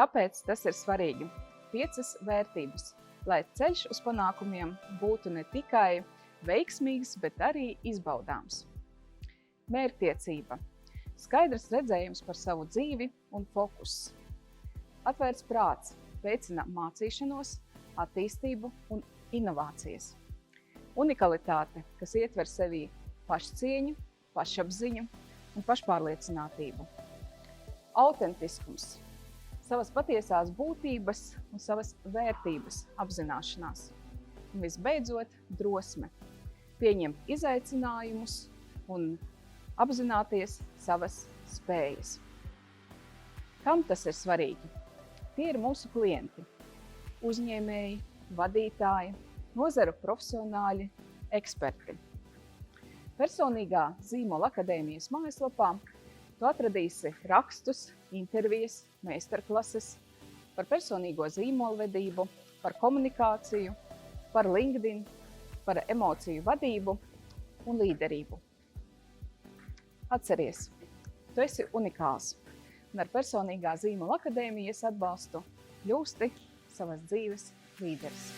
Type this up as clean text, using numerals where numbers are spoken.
Kāpēc tas ir svarīgi? 5 vērtības, lai ceļš uz panākumiem būtu ne tikai veiksmīgs, bet arī izbaudāms. Mērķtiecība. Skaidrs redzējums par savu dzīvi un fokuss. Atvērts prāts veicina mācīšanos, attīstību un inovācijas. Unikalitāte, kas ietver sevī pašcieņu, pašapziņu un pašpārliecinātību. Autentiskums. Savas patiesās būtības un savas vērtības apzināšanās. Un visbeidzot, drosme. Pieņemt izaicinājumus un apzināties savas spējas. Kam tas ir svarīgi? Tie ir mūsu klienti, uzņēmēji, vadītāji, nozaru profesionāļi, eksperti. Personīgā zīmola akadēmijas mājaslapā tu atradīsi rakstus, intervijas, meistarklases par personīgo zīmolvedību, par komunikāciju, par LinkedIn, par emociju vadību un līderību. Atceries, tu esi unikāls un ar personīgā zīmola akadēmijas atbalstu kļūsti savas dzīves līderis.